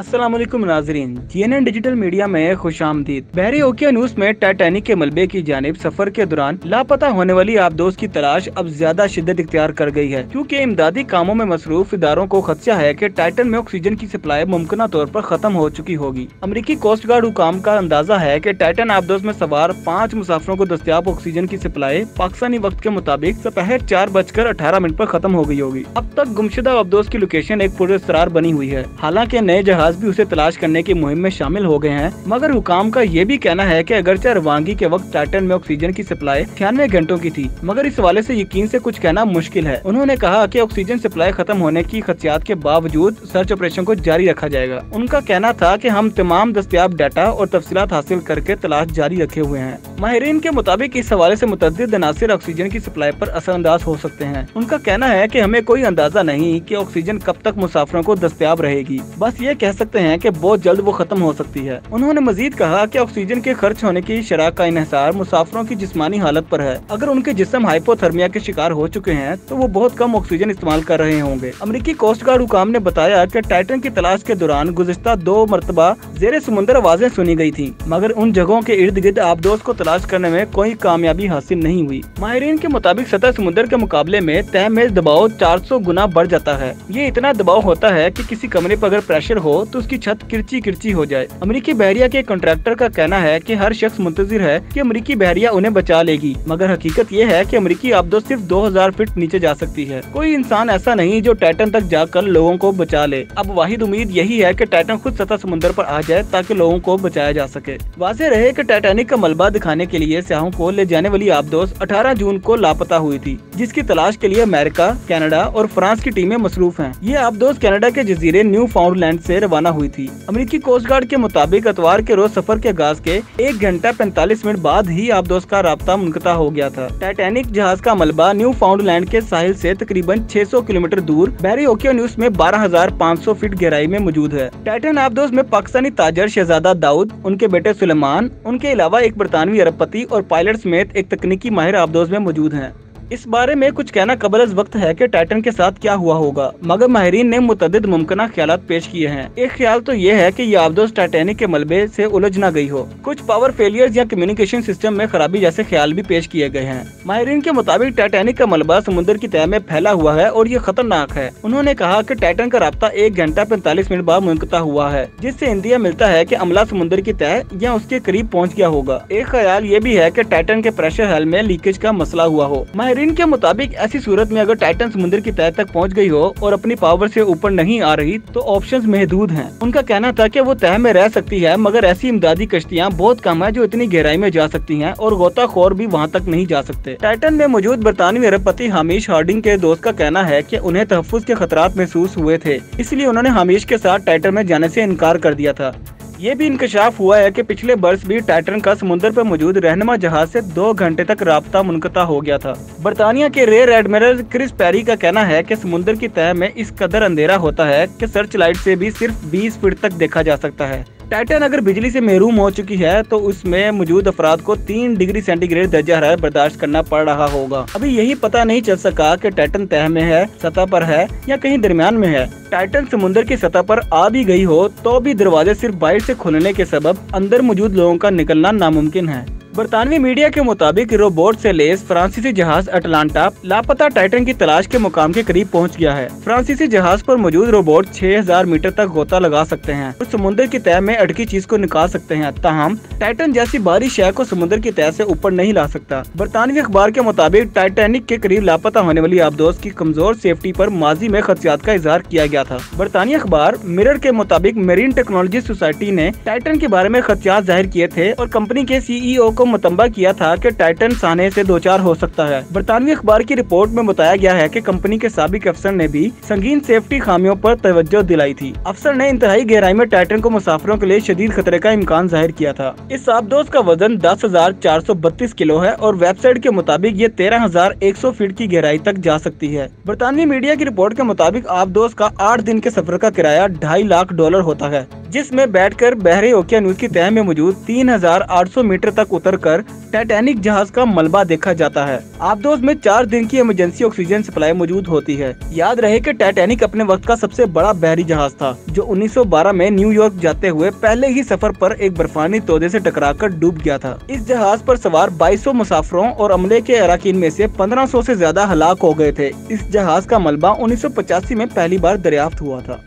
अस्सलाम वालेकुम नाज़रीन, CNN डिजिटल मीडिया में खुश आमदीद। बहरी ओकियानूस में टाइटैनिक के मलबे की जानिब सफर के दौरान लापता होने वाली आबदोज की तलाश अब ज्यादा शिद्दत इख्तियार कर गई है, क्योंकि इमदादी कामों में मसरूफ इदारों को खदशा है कि टाइटन में ऑक्सीजन की सप्लाई मुमकिन तौर पर खत्म हो चुकी होगी। अमरीकी कोस्ट गार्ड हुकाम का अंदाजा है कि टाइटन आबदोज में सवार 5 मुसाफिरों को दस्तयाब ऑक्सीजन की सप्लाई पाकिस्तानी वक्त के मुताबिक दोपहर 4:18 पर खत्म हो गई होगी। अब तक गुमशुदा आबदोज की लोकेशन एक पुरअसरार बनी हुई है। हालांकि नए जहाज भी उसे तलाश करने की मुहिम में शामिल हो गए हैं, मगर हुकाम का ये भी कहना है कि अगरचे रवानगी के वक्त टाइटन में ऑक्सीजन की सप्लाई 96 घंटों की थी, मगर इस हवाले से यकीन से कुछ कहना मुश्किल है। उन्होंने कहा कि ऑक्सीजन सप्लाई खत्म होने की खदशात के बावजूद सर्च ऑपरेशन को जारी रखा जाएगा। उनका कहना था कि हम तमाम दस्तयाब डाटा और तफसीलात हासिल करके तलाश जारी रखे हुए हैं। माहिरीन के मुताबिक इस हवाले से मुतअद्दिद अनासिर ऑक्सीजन की सप्लाई पर असरअंदाज हो सकते हैं। उनका कहना है कि हमें कोई अंदाजा नहीं कि ऑक्सीजन कब तक मुसाफिरों को दस्तयाब रहेगी, बस ये कह सकते हैं कि बहुत जल्द वो खत्म हो सकती है। उन्होंने मजीद कहा कि ऑक्सीजन के खर्च होने की शरह का इन्हिसार मुसाफिरों की जिस्मानी हालत पर है। अगर उनके जिस्म हाइपोथर्मिया के शिकार हो चुके हैं तो वो बहुत कम ऑक्सीजन इस्तेमाल कर रहे होंगे। अमरीकी कोस्ट गार्ड हुकाम ने बताया कि टाइटन की तलाश के दौरान गुज़िश्ता 2 मरतबा जेरे समुंदर आवाजें सुनी गई थी, मगर उन जगहों के इर्द गिर्द आबदोज को तलाश करने में कोई कामयाबी हासिल नहीं हुई। माहिरीन के मुताबिक सतह समुद्र के मुकाबले में तह में दबाव 400 गुना बढ़ जाता है। ये इतना दबाव होता है कि किसी कमरे पर अगर प्रेशर हो तो उसकी छत किरची हो जाए। अमरीकी बहरिया के कॉन्ट्रैक्टर का कहना है कि हर शख्स मुंतजिर है कि अमरीकी बहरिया उन्हें बचा लेगी, मगर हकीकत ये है कि अमरीकी आबदोज सिर्फ 2000 फीट नीचे जा सकती है। कोई इंसान ऐसा नहीं जो टाइटन तक जाकर लोगों को बचा ले। अब वाहिद उम्मीद यही है कि टाइटन खुद सतह समुद्र पर आ जाए ताकि लोगों को बचाया जा सके। वाज़ेह रहे कि टाइटैनिक का मलबा दिखाने के लिए सयाहों को ले जाने वाली आबदोज 18 जून को लापता हुई थी, जिसकी तलाश के लिए अमेरिका, कनाडा और फ्रांस की टीमें मसरूफ हैं। ये आबदोज कनाडा के जजीरे न्यू फाउंडलैंड से रवाना हुई थी। अमरीकी कोस्ट गार्ड के मुताबिक अतवार के रोज सफर के आगाज के 1 घंटा 45 मिनट बाद ही आबदोज का राब्ता मुनक़ता हो गया था। टाइटैनिक जहाज का मलबा न्यू फाउंडलैंड के साहिल से तकरीबन 600 किलोमीटर दूर बहरी ओकियानूस में 12,500 फीट गहराई में मौजूद है। टाइटन आबदोज में पाकिस्तानी ताजर शहजादा दाऊद, उनके बेटे सुलेमान, उनके अलावा एक बरतानवी अरबपति और पायलट समेत एक तकनीकी माहिर आबदोज में मौजूद हैं। इस बारे में कुछ कहना कबल अज़ वक्त है कि टाइटन के साथ क्या हुआ होगा, मगर माहिरीन ने मुतअद्दिद मुमकिन ख्यालात पेश किए हैं। एक ख्याल तो ये है कि ये आबदोज टाइटैनिक के मलबे से उलझ न गई हो। कुछ पावर फेलियर्स या कम्युनिकेशन सिस्टम में खराबी जैसे ख्याल भी पेश किए गए हैं। माहिरीन के मुताबिक टाइटैनिक का मलबा समुद्र की तह में फैला हुआ है और ये खतरनाक है। उन्होंने कहा कि टाइटन का राब्ता 1 घंटा 45 मिनट बाद मुनक़ता हुआ है, जिससे इंदिया मिलता है कि अमला समुद्र की तह या उसके करीब पहुँच गया होगा। एक ख्याल ये भी है कि टाइटन के प्रेशर हेल में लीकेज का मसला हुआ हो। माहिरीन के मुताबिक ऐसी सूरत में अगर टाइटन समुद्र की तह तक पहुंच गई हो और अपनी पावर से ऊपर नहीं आ रही तो ऑप्शंस महदूद हैं। उनका कहना था कि वो तह में रह सकती है, मगर ऐसी इमदादी कश्तियां बहुत कम है जो इतनी गहराई में जा सकती हैं और गोताखोर भी वहां तक नहीं जा सकते। टाइटन में मौजूद बरतानवी अरबपति हामिश हार्डिंग के दोस्त का कहना है कि उन्हें तहफ्फुज़ के खतरात महसूस हुए थे, इसलिए उन्होंने हामिश के साथ टाइटन में जाने से इनकार कर दिया था। ये भी इंकशाफ हुआ है कि पिछले बरस भी टाइटन का समुद्र पर मौजूद रहनुमा जहाज से 2 घंटे तक राब्ता मुनक़ता हो गया था। बरतानिया के रेयर एडमिरल क्रिस पेरी का कहना है कि समुद्र की तह में इस कदर अंधेरा होता है कि सर्च लाइट से भी सिर्फ 20 फीट तक देखा जा सकता है। टाइटन अगर बिजली से महरूम हो चुकी है तो उसमें मौजूद अफराद को 3 डिग्री सेंटीग्रेड दर्जा हरारत बर्दाश्त करना पड़ रहा होगा। अभी यही पता नहीं चल सका कि टाइटन तह में है, सतह पर है या कहीं दरमियान में है। टाइटन समुद्र की सतह पर आ भी गई हो तो भी दरवाजे सिर्फ बाहर से खुलने के सबब अंदर मौजूद लोगों का निकलना नामुमकिन है। बरतानवी मीडिया के मुताबिक रोबोट से लैस फ्रांसीसी जहाज अटलांटा लापता टाइटन की तलाश के मुकाम के करीब पहुंच गया है। फ्रांसीसी जहाज पर मौजूद रोबोट 6000 मीटर तक गोता लगा सकते हैं और समुद्र की तह में अटकी चीज को निकाल सकते हैं, ताहम टाइटन जैसी भारी शय को समुद्र की तह से ऊपर नहीं ला सकता। बरतानवी अखबार के मुताबिक टाइटैनिक के करीब लापता होने वाली आबदोज की कमजोर सेफ्टी पर माजी में खदशात का इजहार किया गया था। बरतानी अखबार मिरर के मुताबिक मेरीन टेक्नोलॉजी सोसाइटी ने टाइटन के बारे में खदशात जाहिर किए थे और कंपनी के CEO को मुतंबा किया था कि टाइटन साने से 2-4 हो सकता है। बरतानवी अखबार की रिपोर्ट में बताया गया है कि कंपनी के साबिक अफसर ने भी संगीन सेफ्टी खामियों पर तवज्जो दिलाई थी। अफसर ने इंतहाई गहराई में टाइटन को मुसाफिरों के लिए शदीद खतरे का इम्कान जाहिर किया था। इस आबदोज का वजन 10,432 किलो है और वेबसाइट के मुताबिक ये 13,100 फीट की गहराई तक जा सकती है। बरतानवी मीडिया की रिपोर्ट के मुताबिक आबदोज का 8 दिन के सफर का किराया $2.5 लाख होता है, जिस में बैठकर बहरे ओकियानूस की तह में मौजूद 3800 मीटर तक उतरकर टाइटैनिक जहाज का मलबा देखा जाता है। आबदोस में 4 दिन की इमरजेंसी ऑक्सीजन सप्लाई मौजूद होती है। याद रहे कि टाइटैनिक अपने वक्त का सबसे बड़ा बहरी जहाज था, जो 1912 में न्यूयॉर्क जाते हुए पहले ही सफर पर एक बर्फानी तोदे से टकराकर डूब गया था। इस जहाज पर सवार 2200 मुसाफिरों और अमले के अराकीन में से 1500 से ज्यादा हलाक हो गए थे। इस जहाज का मलबा 1985 में पहली बार दरियाफ्त हुआ था।